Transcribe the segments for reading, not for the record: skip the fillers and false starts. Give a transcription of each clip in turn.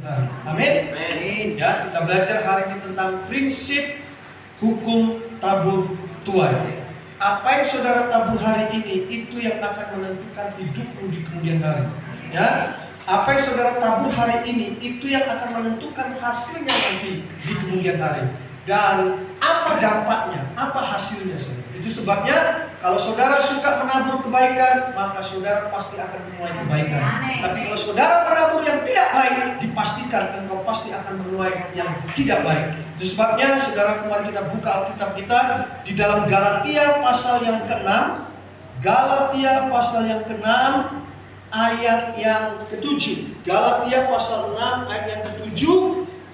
hari. Amin. Ya, kita belajar hari ini tentang prinsip hukum tabur tuai. Apa yang saudara tabur hari ini, itu yang akan menentukan hidupmu di kemudian hari. Ya, apa yang saudara tabur hari ini, itu yang akan menentukan hasilnya nanti di kemudian hari. Dan apa dampaknya, apa hasilnya, saudara. Itu sebabnya kalau saudara suka menabur kebaikan, maka saudara pasti akan menuai kebaikan. Tapi kalau saudara menabur yang tidak baik, dipastikan engkau pasti akan menuai yang tidak baik. Itu sebabnya saudara, kemarin kita buka Alkitab kita di dalam Galatia pasal yang ke-6. Galatia pasal yang ke-6 ayat yang ke-7. Galatia pasal 6 ayat yang ke-7.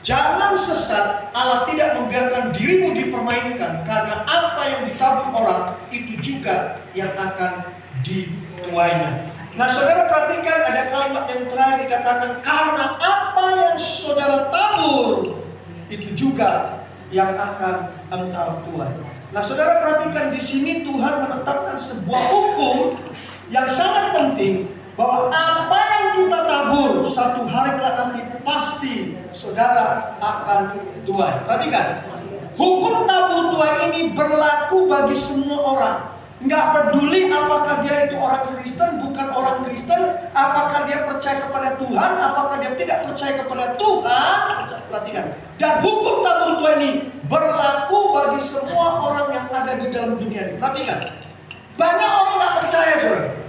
Jangan sesat, Allah tidak membiarkan dirimu dipermainkan, karena apa yang ditabur orang itu juga yang akan dituainya. Nah, saudara perhatikan ada kalimat yang terakhir dikatakan, karena apa yang saudara tabur itu juga yang akan engkau tuai. Nah, saudara perhatikan di sini Tuhan menetapkan sebuah hukum yang sangat penting, bahwa apa yang kita tabur satu hari kelak nanti pasti saudara akan tuai. Perhatikan, hukum tabur tuai ini berlaku bagi semua orang. Nggak peduli apakah dia itu orang Kristen, bukan orang Kristen, apakah dia percaya kepada Tuhan, apakah dia tidak percaya kepada Tuhan. Perhatikan, dan hukum tabur tuai ini berlaku bagi semua orang yang ada di dalam dunia ini. Perhatikan, banyak orang nggak percaya, saudara.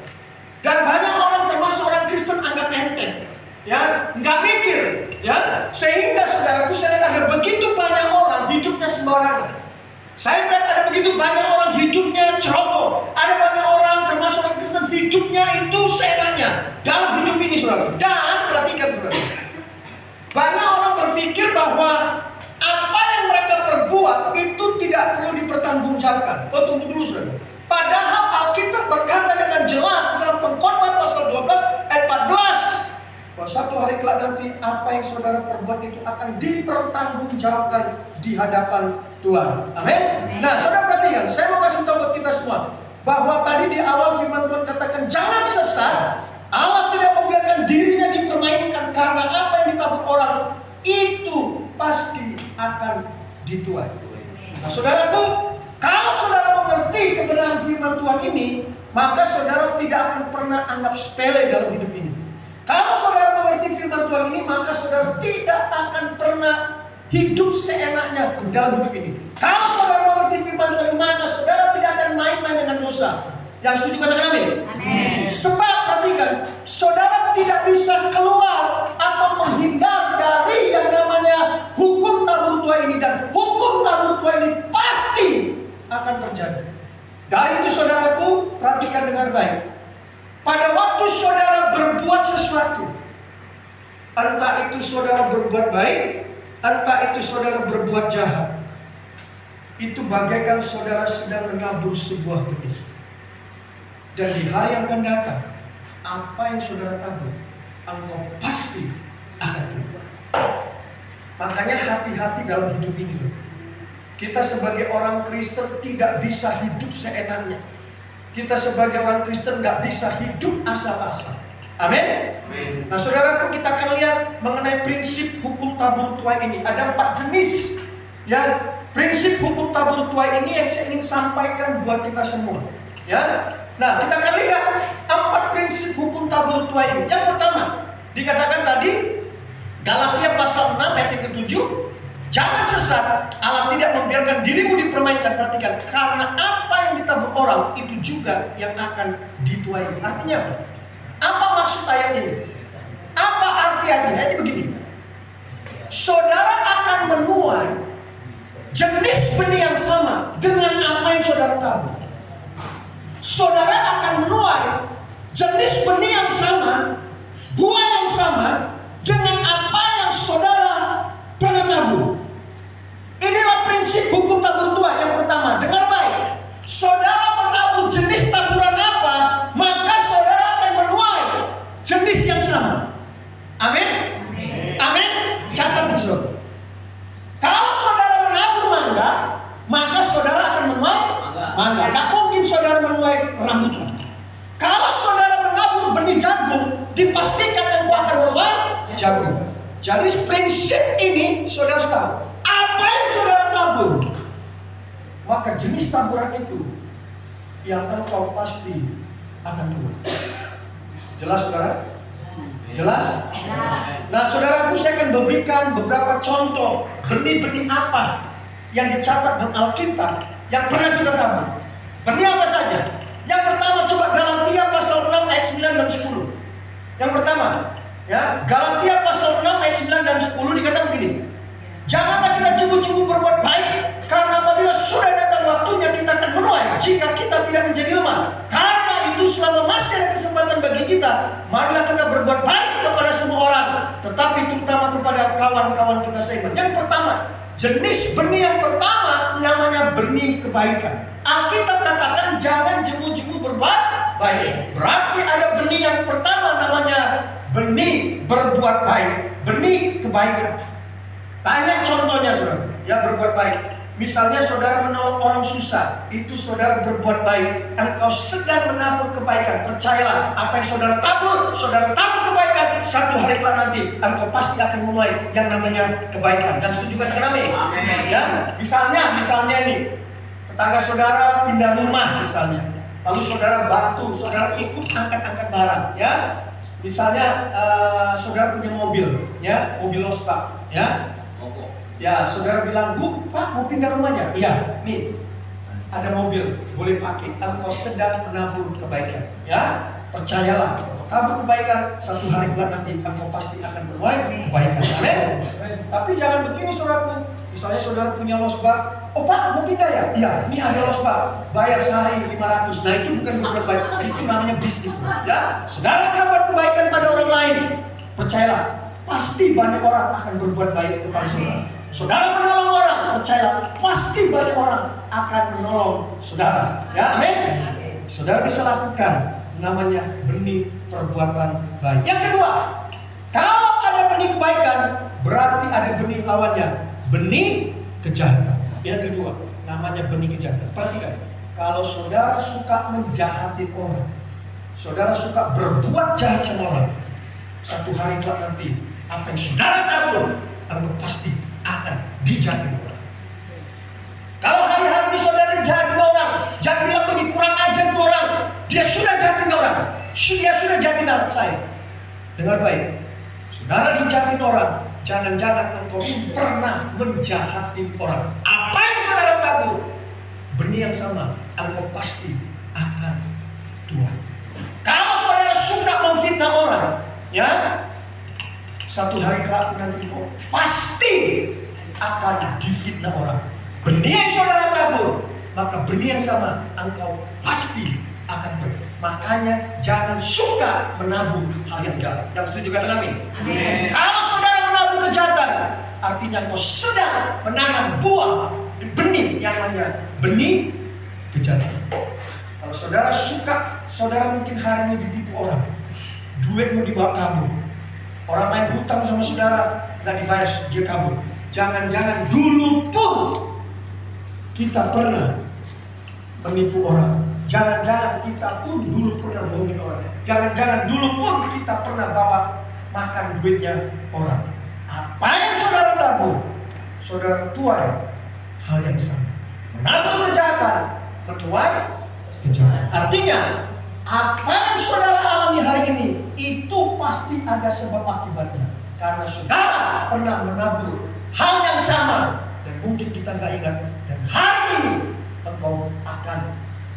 Dan banyak orang termasuk orang Kristen anggap enteng, ya, nggak mikir, ya, sehingga saudaraku, saya lihat ada begitu banyak orang hidupnya sembarangan. Saya lihat ada begitu banyak orang hidupnya ceroboh, ada banyak orang termasuk orang Kristen hidupnya itu seenaknya dalam hidup ini, saudara. Dan perhatikan, saudara, banyak orang berpikir bahwa apa yang mereka perbuat itu tidak perlu dipertanggungjawabkan. Oh, tunggu dulu, saudara. Padahal Alkitab berkata dengan jelas dalam Pengkhotbah pasal 12 ayat 14 bahwa satu hari kelak nanti apa yang saudara perbuat itu akan dipertanggungjawabkan di hadapan Tuhan. Amin. Nah, saudara perhatikan, saya mau kasih tahu buat kita semua bahwa tadi di awal firman Tuhan katakan jangan sesat. Allah tidak membiarkan dirinya dipermainkan, karena apa yang ditabur orang itu pasti akan dituai. Nah, saudaraku, kalau saudara mengerti kebenaran firman Tuhan ini, maka saudara tidak akan pernah anggap sepele dalam hidup ini. Kalau saudara mengerti firman Tuhan ini, maka saudara tidak akan pernah hidup seenaknya dalam hidup ini. Kalau saudara mengerti firman Tuhan, maka saudara tidak akan main-main dengan dosa. Yang setuju katakan amin. Amin. Sebab perhatikan, saudara tidak bisa keluar atau menghindar dari yang namanya hukum tabur tuai ini, dan hukum tabur tuai ini pasti akan terjadi. Dari itu saudaraku, perhatikan dengan baik. Pada waktu saudara berbuat sesuatu, entah itu saudara berbuat baik, entah itu saudara berbuat jahat, itu bagaikan saudara sedang menabur sebuah benih. Dan di hari yang akan datang, apa yang saudara tabur, engkau pasti akan tuai. Makanya hati-hati dalam hidup ini. Kita sebagai orang Kristen tidak bisa hidup seenaknya. Kita sebagai orang Kristen nggak bisa hidup asal-asal. Amin. Nah, saudaraku, kita akan lihat mengenai prinsip hukum tabur tuai ini. Ada 4 jenis. Ya, prinsip hukum tabur tuai ini yang saya ingin sampaikan buat kita semua. Ya, nah kita akan lihat 4 prinsip hukum tabur tuai ini. Yang pertama, dikatakan tadi Galatia pasal 6 ayat yang ke-7. Jangan sesat, Allah tidak membiarkan dirimu dipermainkan. Perhatikan, karena apa yang ditabur orang itu juga yang akan dituai. Artinya apa? Apa maksud ayat ini? Apa arti ayat ini? Ini begini. Saudara akan menuai jenis benih yang sama dengan apa yang saudara tabur. Saudara akan menuai jenis benih yang sama, buah yang sama dengan apa yang saudara pernah tabur. Inilah prinsip hukum tabur tuai yang pertama. Dengar baik. Saudara menabur jenis taburan apa, maka saudara akan menuai jenis yang sama. Amin. Amin. Catat saudara. Kalau saudara menabur mangga, maka saudara akan menuai mangga. Tak mungkin saudara menuai rambutan. Kalau saudara menabur benih jagung, dipastikan engkau akan menuai Tapi prinsip ini saudara harus tahu. Apa yang saudara tabur, maka jenis taburan itu yang engkau pasti akan tuai. Jelas saudara? Jelas? Nah saudaraku, saya akan memberikan beberapa contoh benih-benih apa yang dicatat dalam Alkitab yang pernah kita tabur. Benih apa saja? Yang pertama, coba Galatia pasal 6 ayat 9 dan 10. Yang pertama, ya, Galatia pasal 6 ayat 9 dan 10 dikatakan begini. Janganlah kita cebu-cebu berbuat baik, karena apabila sudah datang waktunya kita akan menuai jika kita tidak menjadi lemah. Karena itu selama masih ada kesempatan bagi kita, marilah kita berbuat baik kepada semua orang, tetapi terutama kepada kawan-kawan kita seiman. Yang pertama, jenis benih yang pertama namanya benih kebaikan. Alkitab katakan jangan jemu-jemu berbuat baik. Berarti ada benih yang pertama namanya benih berbuat baik, benih kebaikan. Banyak contohnya saudara, ya berbuat baik. Misalnya saudara menolong orang susah, itu saudara berbuat baik. Engkau sedang menabur kebaikan. Percayalah, apa yang saudara tabur kebaikan. Satu hari kelak nanti, engkau pasti akan menuai yang namanya kebaikan. Dan setuju katakan amin. Ya, misalnya ini, tetangga saudara pindah rumah misalnya. Lalu saudara bantu, saudara ikut angkat-angkat barang. Ya, misalnya saudara punya mobil, ya, mobil losbak, ya. Ya, saudara bilang, Bu, Pak, mau pindah rumahnya? Iya, nih, ada mobil, boleh pakai. Engkau sedang menabur kebaikan. Ya, percayalah, tabur kebaikan, satu hari kelak nanti engkau pasti akan menuai kebaikan. Amin. Tapi jangan begini, saudaraku. Misalnya saudara punya losbak, oh Pak, mau pindah ya? Iya, ini ada losbak, bayar sehari 500. Nah itu bukan berbuat baik, itu namanya bisnis. Ya, saudara berbuat kebaikan pada orang lain, percayalah, pasti banyak orang akan berbuat baik kepada saudara. Saudara menolong orang, percayalah, pasti banyak orang akan menolong saudara. Ya, amin. Saudara bisa lakukan namanya benih perbuatan baik. Yang kedua, kalau ada benih kebaikan, berarti ada benih lawannya, benih kejahatan. Yang kedua, namanya benih kejahatan. Perhatikan, kalau saudara suka menjahati orang, saudara suka berbuat jahat sama orang, satu hari kelak nanti apa yang saudara tabur, engkau pasti akan dijahati orang. Kalau hari-hari ini saudara jahatin orang, jangan bilang begini, kurang ajar tuh orang, dia sudah jahatin orang, dia sudah jahatin anak saya. Dengar baik, saudara dijahatin orang, jangan-jangan engkau pernah menjahati orang. Apa yang saudara tabur, benih yang sama, engkau pasti akan tuai. Kalau saudara suka memfitnah orang, ya, satu hari kelak nanti kau pasti akan difitnah orang. Benih yang saudara tabur, maka benih yang sama engkau pasti akan ber. Makanya jangan suka menabur hal yang jahat. Yang setuju katakan amin. Amin. Kalau saudara menabur kejahatan, artinya engkau sedang menanam buah benih yang namanya benih kejahatan. Kalau saudara suka, saudara mungkin hari ini ditipu orang, duit mau dibawa kabur. Orang lain hutang sama saudara, nggak dibayar, dia kabur. Jangan-jangan dulu pun kita pernah menipu orang. Jangan-jangan kita pun dulu pernah bohongin orang. Jangan-jangan dulu pun kita pernah bawa makan duitnya orang. Apa yang saudara tabur, saudara tuai hal yang sama. Menabur kejahatan, menuai kejahatan. Artinya, apa yang saudara alami hari ini, itu pasti ada sebab akibatnya. Karena saudara pernah menabur hal yang sama, dan mungkin kita nggak ingat. Dan hari ini engkau akan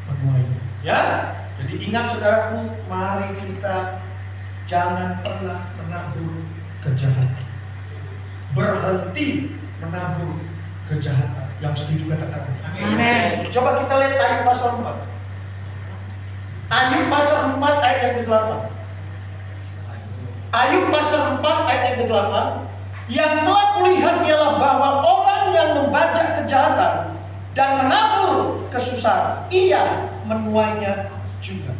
menuai. Ya, jadi ingat saudaraku, mari kita jangan pernah menabur kejahatan. Berhenti menabur kejahatan. Yang setuju katakan amin. Coba kita lihat Ayub pasal 4. Ayub pasal 4 ayat yang ke-8. Ayub pasal 4 ayat yang ke-8. Yang telah kulihat ialah bahwa orang yang membajak kejahatan dan menabur kesusahan, ia menuainya juga.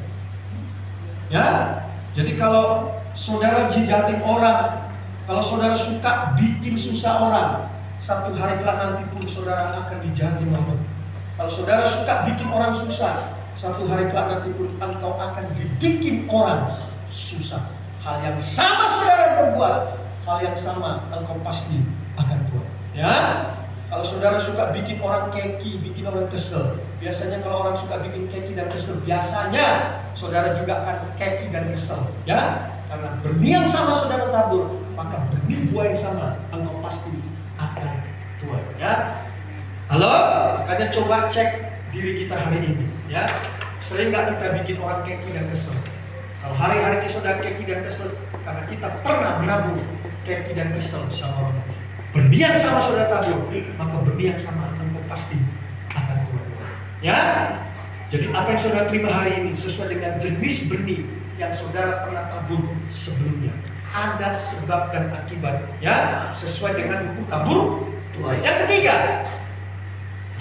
Ya, jadi kalau saudara jijatin orang, kalau saudara suka bikin susah orang, satu hari kelak nanti pun saudara akan dijahatin orang. Kalau saudara suka bikin orang susah, satu hari kelak nanti pun engkau akan dibikin orang susah. Hal yang sama saudara berbuat, hal yang sama, engkau pasti akan tuai. Ya, kalau saudara suka bikin orang keki, bikin orang kesel, biasanya kalau orang suka bikin keki dan kesel, biasanya saudara juga akan keki dan kesel. Ya, karena benih yang sama saudara tabur, maka benih buah yang sama, engkau pasti akan tuai. Ya, halo, makanya coba cek diri kita hari ini. Ya, sering nggak kita bikin orang keki dan kesel? Kalau hari-hari ini saudara keki dan kesel, karena kita pernah menabur keki dan kesel sama orang. Benih yang sama saudara tabur, maka benih yang sama engkau pasti akan tuai. Ya, jadi apa yang saudara terima hari ini sesuai dengan jenis benih yang saudara pernah tabur sebelumnya. Ada sebab dan akibat, ya, sesuai dengan hukum tabur tuai. Yang ketiga,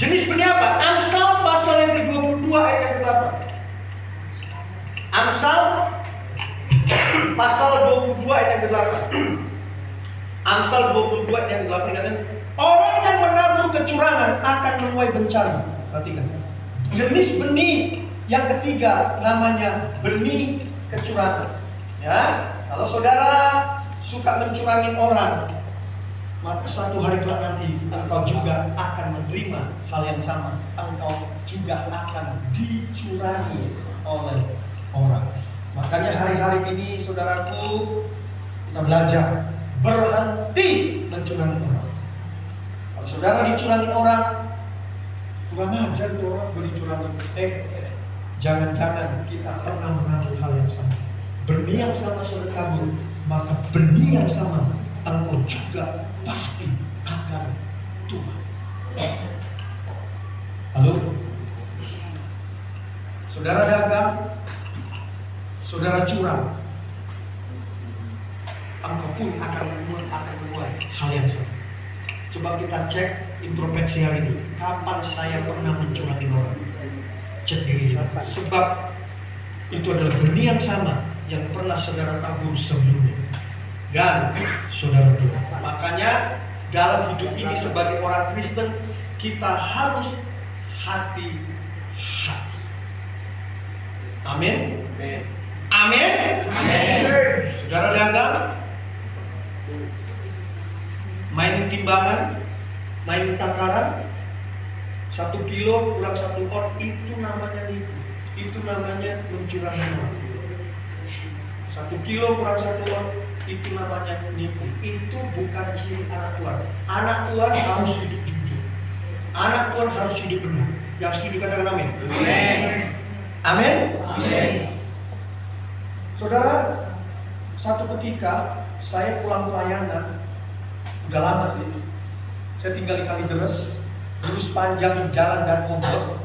jenis benih apa? Amsal pasal yang ke-22 ayat yang ke-8. Amsal pasal 22 ayat yang ke-8. Amsal 22 ayat yang ke-8 dikatakan, orang yang menabur kecurangan akan menuai bencana. Perhatikan. Jenis benih yang ketiga namanya benih kecurangan. Ya, kalau saudara suka mencurangin orang, maka satu hari kelak nanti engkau juga akan menerima hal yang sama. Engkau juga akan dicurangi oleh orang. Makanya hari-hari ini saudaraku, kita belajar berhenti mencurangi orang. Kalau saudara dicurangi orang, kurang ajar tuh orang gue dicurangi. Jangan-jangan kita pernah menabur hal yang sama. Benih yang sama saudara tabur, maka benih yang sama engkau juga pasti akan tuai. Halo, saudara dagang, saudara curang, engkau pun akan menuai hal yang sama. Coba kita cek introspeksi hari ini. Kapan saya pernah mencurangi orang? Cek diri kita. Sebab itu adalah benih yang sama yang pernah saudara tabur sebelumnya. Dan saudara tuai. Makanya dalam hidup ini sebagai orang Kristen, kita harus hati-hati. Amin. Amin. Amin. Saudara dagang, mainin timbangan, mainin takaran, 1 kilo kurang 1 on, itu namanya nipu. Itu namanya mencurangi orang. 1 kilo kurang 1 on, itu namanya nipu. Itu bukan ciri anak Tuhan. Anak Tuhan harus hidup jujur. Anak Tuhan harus hidup benar. Yang setuju katakan amin. Amin. Amin. Amin. Saudara, satu ketika saya pulang pelayanan, udah lama sih. Saya tinggal di Kalideres, dulu sepanjang jalan dan Mogot,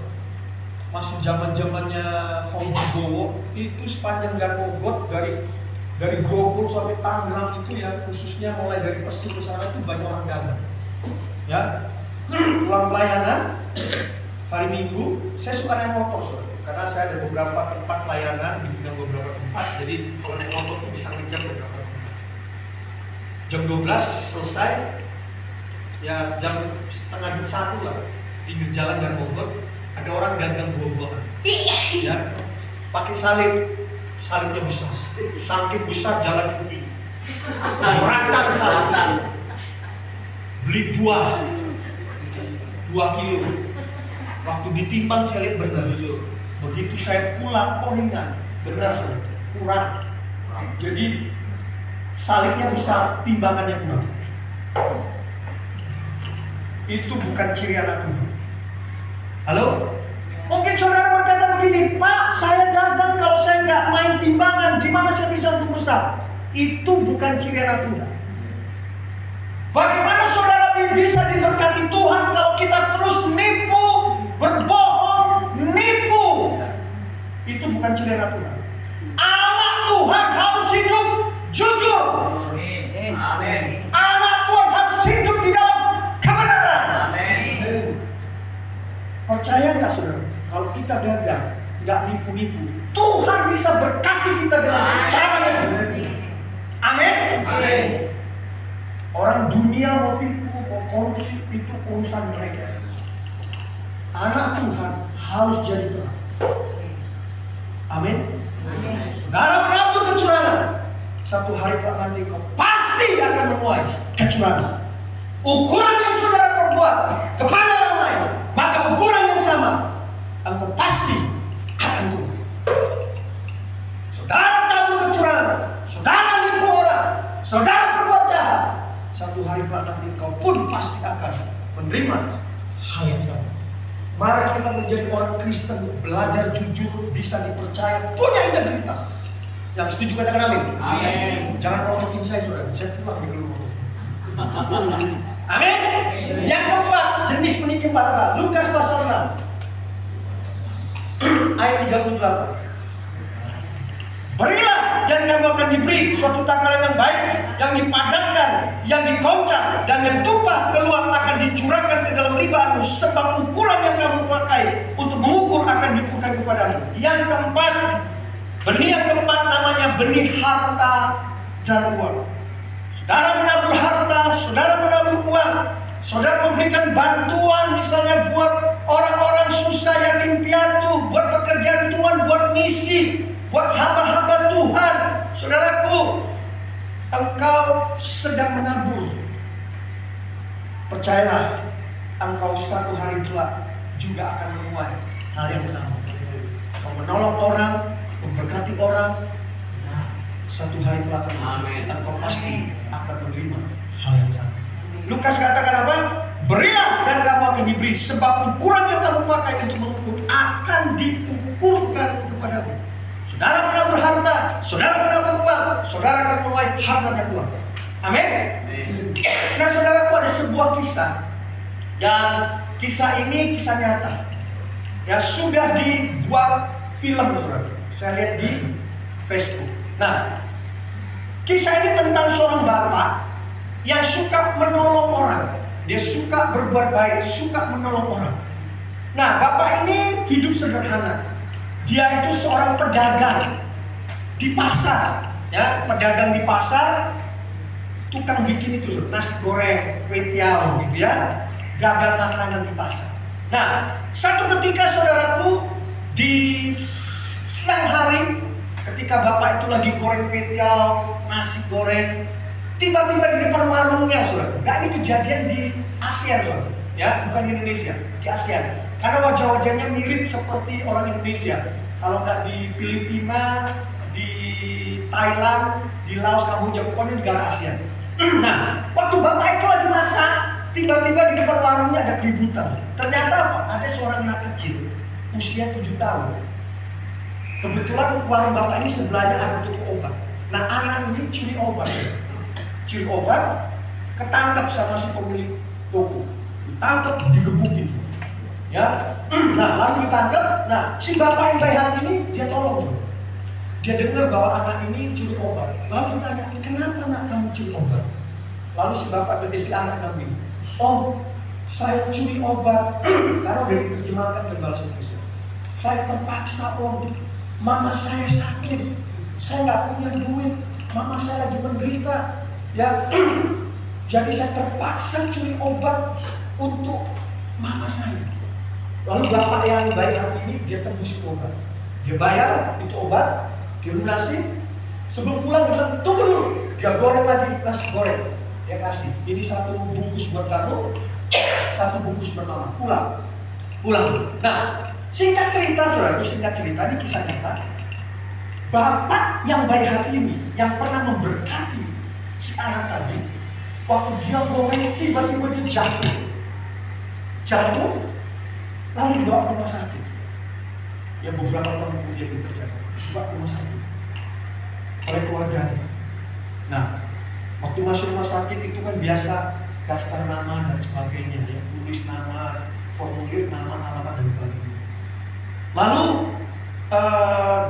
masih zaman-zamannya Fauji Bowo, itu sepanjang dan Mogot dari Grogol sampai Tangerang itu ya, khususnya mulai dari Pesir ke sana itu banyak orang dagang. Ya, pulang pelayanan hari Minggu, saya suka naik motor, karena saya ada beberapa tempat pelayanan di bidang beberapa tempat, jadi kalau naik motor itu bisa ngejar beberapa tempat. Jam 12 selesai, ya jam setengah 1 lah, pinggir jalan dan Bogor ada orang dagang buah-buahan, ya pakai salibnya besar, saking besar jalan putih, merantang salib, beli buah 2 kilo. Waktu ditimbang saya lihat benar. Begitu saya pulang, ringan, benar saudara, kurang. Jadi salibnya besar, timbangannya kurang. Itu bukan ciri anak Tuhan. Halo? Mungkin saudara berkata begini, Pak, saya dagang kalau saya nggak main timbangan, gimana saya bisa untung besar? Itu bukan ciri anak Tuhan. Bagaimana saudara bisa diberkati Tuhan kalau kita terus nipu, berbohong, nipu? Itu bukan ciri anak Tuhan. Anak Tuhan harus hidup jujur. Amin. Anak Tuhan harus hidup di dalam kebenaran. Amin. Percaya nggak saudara? Kalau kita dagang, nggak nipu-nipu, Tuhan bisa berkati kita dengan cara yang benar. Amin. Amin. Orang dunia mau tipu, mau korupsi, itu urusan mereka. Anak Tuhan harus jadi terang. Amin. Saudara menabur kecurangan, satu hari kelak nanti kau pasti pasti akan menuai kecurangan. Ukuran yang saudara perbuat kepada orang lain, maka ukuran yang sama engkau pasti akan tuai. Saudara tabur kecurangan, saudara nipu orang, saudara berbuat jahat, satu hari kelak nanti engkau pun pasti akan menerima hal yang sama. Mari kita menjadi orang Kristen, belajar jujur, bisa dipercaya, punya integritas. Yang setuju katakan amin. Amin. Jangan ngomongin saya, saudara. Saya pulang di rumah. Amin. Yang keempat, jenis penipu para. Lukas pasal 6 ayat 38. Berilah dan kamu akan diberi suatu takaran yang baik, yang dipadatkan, yang dikoncang, dan yang tumpah keluar akan dicurahkan ke dalam ribamu, sebab ukuran yang kamu pakai untuk mengukur akan diukurkan kepadamu. Yang keempat, benih yang keempat namanya benih harta dan uang. Saudara menabur harta, saudara menabur uang, saudara memberikan bantuan misalnya buat orang-orang susah, yatim piatu, buat pekerjaan Tuhan, buat misi, buat hamba-hamba Tuhan. Saudaraku, engkau sedang menabur. Percayalah, engkau satu hari kelak juga akan menuai hal yang sama. Engkau menolong orang, memberkati orang, satu hari kelak engkau pasti akan menerima hal yang sama. Lukas katakan apa? Berilah dan kamu akan diberi, sebab ukuran yang kamu pakai untuk mengukur akan diukurkan kepadamu. Saudara menabur harta, saudara menabur uang, saudara akan menuai harta dan uang. Amin. Nah, saudaraku, ada sebuah kisah, dan kisah ini kisah nyata. Ya, sudah dibuat film, saudara. Saya lihat di Facebook. Nah, kisah ini tentang seorang bapak yang suka menolong orang. Dia suka berbuat baik, suka menolong orang. Nah, bapak ini hidup sederhana. Dia itu seorang pedagang di pasar, ya, pedagang di pasar, tukang bikin itu nasi goreng, kue tiaw, gitu ya, dagang makanan di pasar. Nah, satu ketika saudaraku di siang hari, ketika bapak itu lagi goreng kue tiaw, nasi goreng, tiba-tiba di depan warungnya, saudara. Nah, ini kejadian di ASEAN, saudara, ya, bukan di Indonesia, di ASEAN. Karena wajah-wajahnya mirip seperti orang Indonesia. Kalau nggak di Filipina, di Thailand, di Laos, Kamboja, pokoknya negara ASEAN. Nah, waktu bapak itu lagi masak, tiba-tiba di depan warungnya ada keributan. Ternyata apa? Ada seorang anak kecil, usia 7 tahun. Kebetulan warung bapak ini sebelahnya ada toko obat. Nah, anak ini curi obat. Curi obat, ketangkap sama si pemilik toko. Ditangkap, digebukin. Ya, nah lalu ditangkap. Nah, si bapak yang baik hati ini dia tolong. Dia dengar bahwa anak ini curi obat. Lalu ditanya, kenapa nak kamu curi obat? Lalu si bapak dan si anak kami, oh, saya curi obat karena udah diterjemahkan dan bahasa Indonesia. Saya terpaksa, om. Mama saya sakit, saya nggak punya duit. Mama saya lagi menderita, ya. Jadi saya terpaksa curi obat untuk mama saya. Lalu bapak yang baik hati ini dia tebus itu obat. Dia bayar itu obat, dia lunasin. Sebelum pulang dia bilang, tunggu dulu. Dia goreng lagi nasi goreng. Dia kasih, ini satu bungkus buat kamu, satu bungkus buat mama. Pulang. Nah, singkat cerita, saudara, singkat cerita, ini kisah nyata. Bapak yang baik hati ini, yang pernah memberkati si anak tadi, waktu dia goreng tiba-tiba dia jatuh, lalu dibawa ke rumah sakit. Ya, beberapa tahun kemudian itu terjadi, dibawa ke rumah sakit oleh keluarganya. Nah, waktu masuk rumah sakit itu kan biasa daftar nama dan sebagainya, ya, tulis nama, formulir nama, alamat dan sebagainya. Lalu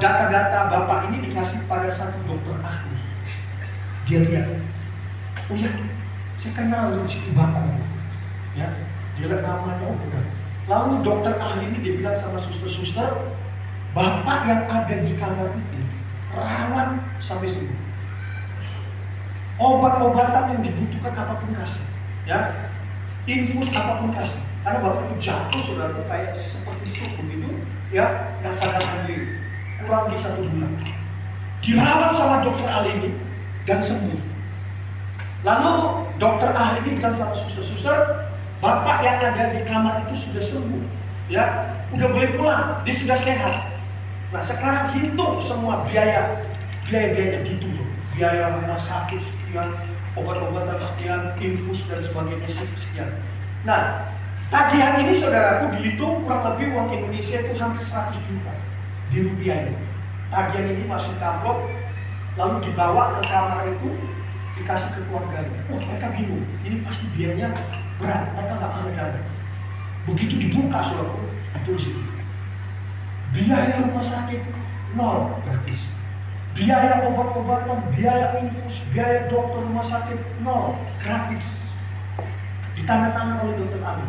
data-data bapak ini dikasih pada satu dokter ahli. Dia lihat, oh ya, saya kenal di situ bapak ini. Ya, dia lihat namanya, oh benar. Lalu dokter ahli ini dia bilang sama suster-suster, bapak yang ada di kamar ini rawat sampai sembuh. Obat-obatan yang dibutuhkan apapun kasih, ya, infus apapun kasih. Karena bapak itu jatuh, saudara, kayak seperti stroke begitu, ya, nggak sadarkan diri, kurang di 1 bulan. Dirawat sama dokter ahli ini dan sembuh. Lalu dokter ahli ini bilang sama suster-suster, bapak yang ada di kamar itu sudah sembuh, ya, udah boleh pulang, dia sudah sehat. Nah sekarang hitung semua biaya-biayanya gitu loh, biaya rumah sakit sekian, obat-obatan sekian, infus dan sebagainya sekian. Nah tagihan ini saudaraku dihitung kurang lebih uang Indonesia itu hampir 100 juta di rupiah ini. Tagihan ini masuk ke amplop, lalu dibawa ke kamar itu, dikasih ke keluarganya. Wah mereka bingung, ini pasti biayanya berat, mereka nggak punya dana. Begitu dibuka saudaraku, ditulis itu. Biaya rumah sakit nol gratis. Biaya obat-obatan, biaya infus, biaya dokter rumah sakit nol gratis. Ditandatangan oleh dokter ahli.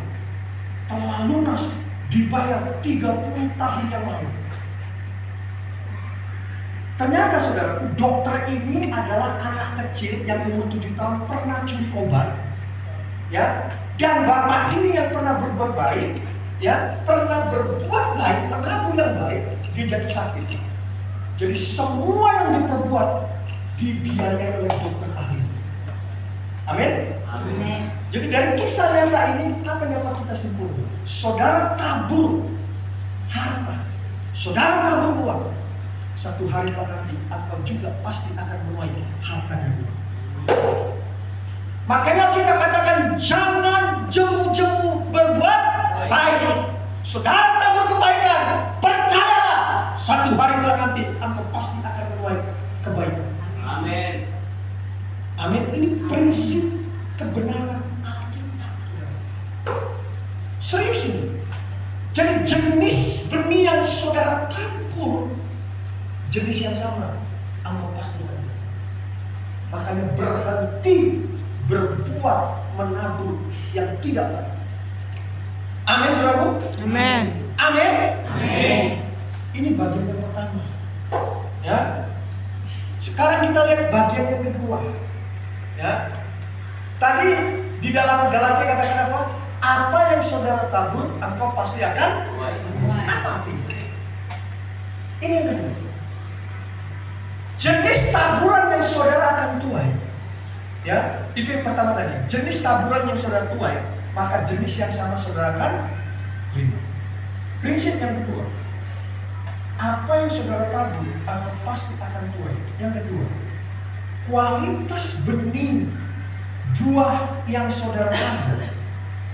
Telah lunas, dibayar 30 tahun yang lalu. Ternyata saudaraku, dokter ini adalah anak kecil yang umur 7 tahun pernah curi obat, ya. Dan bapak ini yang pernah berbuat baik, ya, pernah berbuat baik, pernah yang baik, dia jatuh sakit. Jadi semua yang diperbuat dibiayai oleh dokter ahli. Amin. Amin. Jadi dari kisah nyata ini apa yang dapat kita simpulkan? Saudara tabur harta, saudara tabur uang, satu hari nanti engkau juga pasti akan menuai harta dan uang. Makanya kita katakan jangan jemu-jemu berbuat baik. Saudara tabur kebaikan, percayalah satu hari nanti engkau pasti akan menuai kebaikan. Amin. Amin. Ini prinsip kebenaran Alkitab. Serius ini. Jadi jenis benih yang saudara tabur, jenis yang sama, engkau pasti akan. Makanya berhenti berbuat menabur yang tidak baik. Amin, saudaraku. Amin. Amin. Amin. Ini bagian yang pertama. Ya. Sekarang kita lihat bagian yang kedua. Ya. Tadi di dalam Galatia katakan apa? Apa yang saudara tabur, engkau pasti akan menuai. Apa artinya? Ini yang kedua. Jenis taburan yang saudara akan tuai. Ya, itu yang pertama tadi. Jenis taburan yang saudara tuai, maka jenis yang sama saudara akan terima. Prinsip yang kedua, apa yang saudara tabur akan pasti akan tuai. Yang kedua, kualitas benih buah yang saudara tabur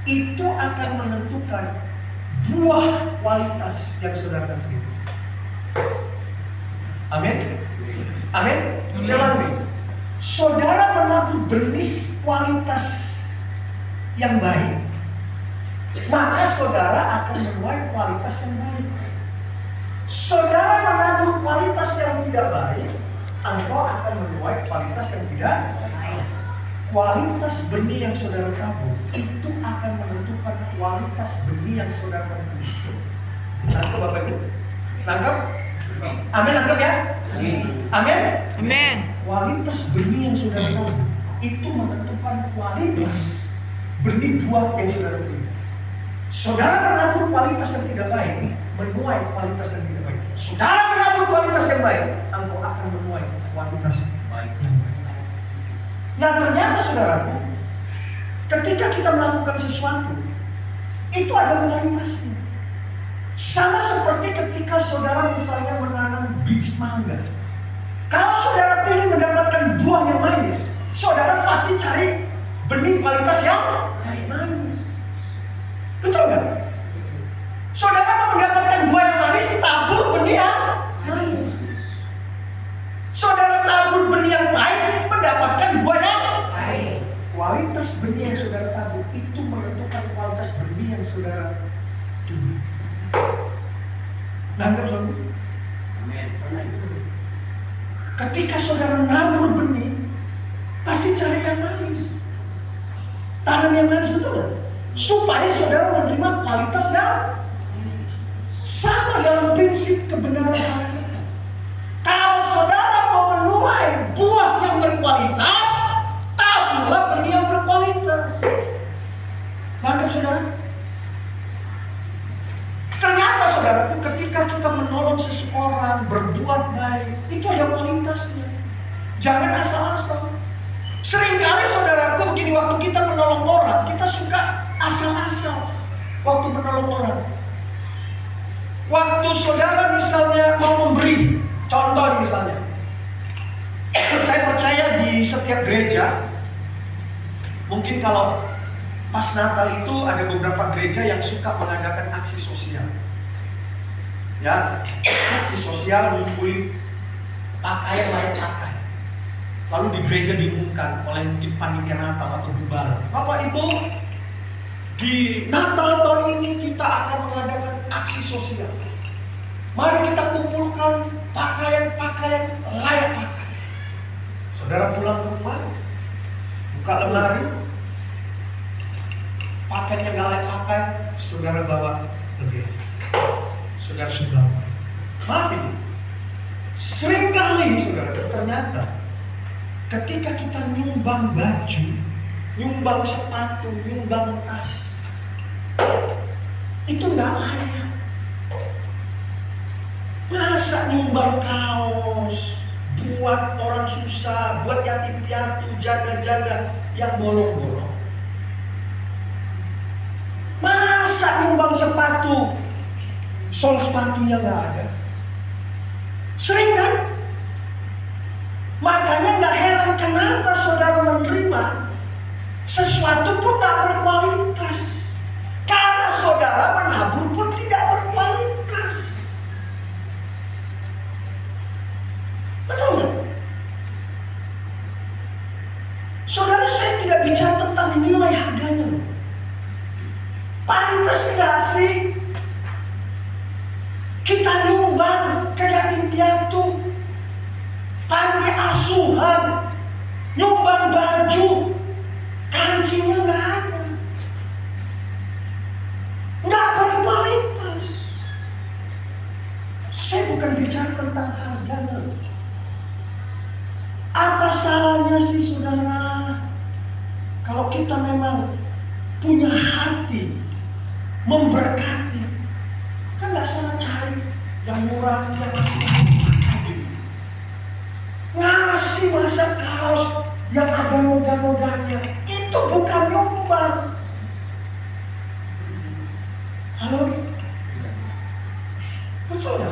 itu akan menentukan buah kualitas yang saudara akan terima. Amin. Amin. Saya ulangi. Saudara menabur benih kualitas yang baik, maka saudara akan menuai kualitas yang baik. Saudara menabur kualitas yang tidak baik, engkau akan menuai kualitas yang tidak baik. Kualitas benih yang saudara tabur itu akan menentukan kualitas benih yang saudara tabur. Nangkep Bapak Ibu? Nangkep? Amin, nangkep ya? Amin. Amin. Kualitas benih yang saudara tabur itu menentukan kualitas benih buah yang saudara terima. Saudara menabur kualitas yang tidak baik, menuai kualitas yang tidak baik. Saudara menabur kualitas yang baik, engkau akan menuai kualitas baik yang baik. Nah ternyata saudaraku, ketika kita melakukan sesuatu, itu ada kualitasnya. Sama seperti ketika saudara misalnya menanam biji mangga. Kalau saudara ingin mendapatkan buah yang manis, saudara pasti cari benih kualitas yang manis. Betul nggak? Saudara mau mendapatkan buah yang manis, tabur benih yang manis. Saudara tabur benih yang pahit, mendapatkan buah yang pahit. Kualitas benih yang saudara tabur itu menentukan kualitas benih yang saudara tumbuh. Nangkep saudara? Amin. Ketika saudara nabur benih, pasti cari yang manis. Tanam yang manis, betul nggak? Supaya saudara menerima kualitas yang sama dalam prinsip kebenaran Alkitab. Kalau saudara mau menuai buah yang berkualitas, taburlah benih yang berkualitas. Nangkep saudara? Ternyata saudaraku, ketika kita menolong seseorang, berbuat baik, itu ada kualitasnya. Jangan asal-asal. Seringkali saudara suka asal-asal waktu menolong orang. Waktu saudara misalnya mau memberi, contoh misalnya, saya percaya di setiap gereja, mungkin kalau pas Natal itu ada beberapa gereja yang suka mengadakan aksi sosial. Ya, aksi sosial mengumpulin pakaian layak pakai. Lalu di gereja diumumkan oleh mungkin panitia Natal atau gembala, Bapak Ibu, di Natal tahun ini kita akan mengadakan aksi sosial. Mari kita kumpulkan pakaian-pakaian layak pakai. Saudara pulang ke rumah, buka lemari, pakaian yang gak layak pakai, saudara bawa ke gereja. Saudara sumbang. Maaf ini, seringkali saudara, ternyata ketika kita nyumbang baju, nyumbang sepatu, nyumbang tas, itu gak layak. Masa nyumbang kaos buat orang susah, buat yatim piatu, jaga-jaga yang bolong-bolong? Masa nyumbang sepatu, sol sepatunya gak ada? Sering kan? Makanya gak heran kenapa saudara menerima sesuatu pun gak berkualitas. Karena saudara menabur pun tidak berkualitas. Betul? Saudara, saya tidak bicara tentang nilai harganya loh. Pantas gak sih kita nyumbang ke yatim piatu, panti asuhan, nyumbang baju, kancingnya gak ada, gak berkualitas. Saya bukan bicara tentang harganya. Apa salahnya sih saudara kalau kita memang punya hati memberkati? Kan gak salah cari yang murah, yang masih layak pakai. Ngasih masa kaos yang ada noda-nodanya, itu bukan nyumbang. Halo? Betul ya?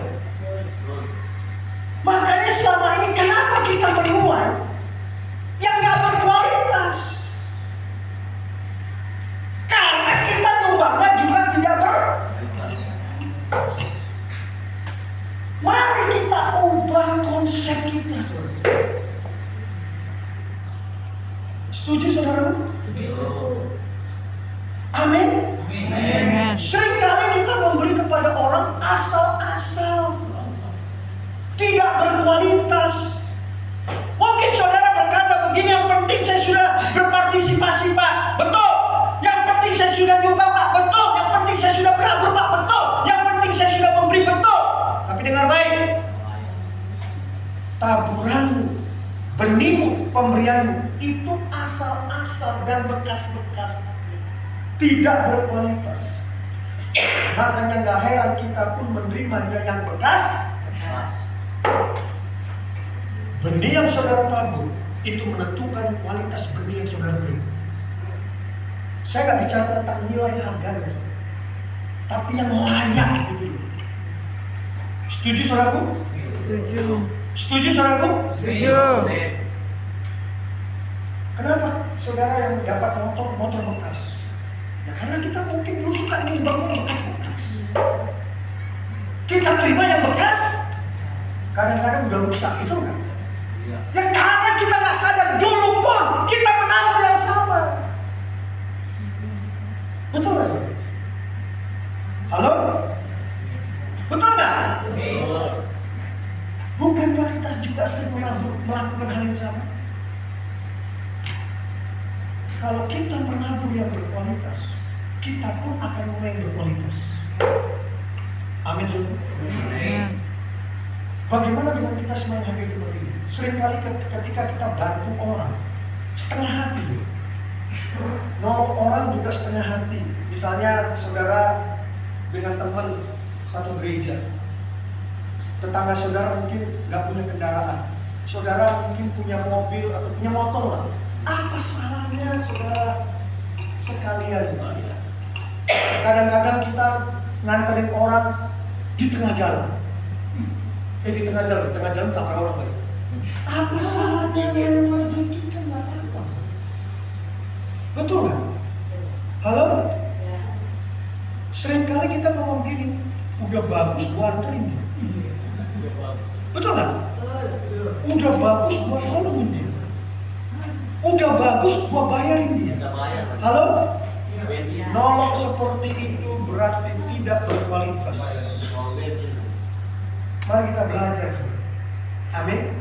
Makanya selama ini kenapa kita menuai yang gak berkualitas? Karena kita nuangnya juga tidak berkualitas. Mari kita ubah konsep kita. Setuju saudara? Amin. Seringkali kita memberi kepada orang asal-asal, tidak berkualitas. Mungkin saudara berkata begini, yang penting saya sudah berpartisipasi Pak, betul. Yang penting saya sudah nyumbang Pak, betul. Yang penting saya sudah berabur Pak, betul. Yang penting saya sudah memberi, betul. Tapi dengar baik, taburanmu, benihmu, pemberianmu itu asal-asal dan bekas-bekas, tidak berkualitas. Makanya gak heran kita pun menerimanya yang bekas. Benih yang saudara tabur itu menentukan kualitas benih yang saudara terima. Saya gak bicara tentang nilai harganya, tapi yang layak gitu. Setuju saudaraku? Setuju. Setuju saudaraku? Setuju. Kenapa saudara yang dapat motor bekas? Ya karena kita mungkin dulu suka nyumbangnya bekas-bekas. Kita terima yang bekas, kadang-kadang udah rusak, itu kan? Ya karena kita nggak sadar dulu pun kita menabur yang sama. Betul nggak? Halo? Betul nggak? Bukankah kita juga sering melakukan hal yang sama? Kalau kita menabur yang berkualitas, kita pun akan mulai yang berkualitas. Amin. Bagaimana dengan kita semua yang hadir di tempat ini? Seringkali ketika kita bantu orang setengah hati, nolong orang juga setengah hati. Misalnya saudara dengan teman satu gereja, tetangga saudara mungkin nggak punya kendaraan, saudara mungkin punya mobil atau punya motor lah. Apa salahnya saudara sekalian. Kadang-kadang kita nganterin orang di tengah jalan. Di tengah jalan tabrak orang lagi. Apa salahnya lewat dikit kan nggak apa-apa. Betul kan? Halo? Seringkali kita ngomong gini, udah bagus gua anterin dia. Betul kan? Udah bagus gua tolongin dia. Udah bagus gua bayarin dia. Halo? Nolong seperti itu berarti tidak berkualitas. Mari kita belajar. Amin.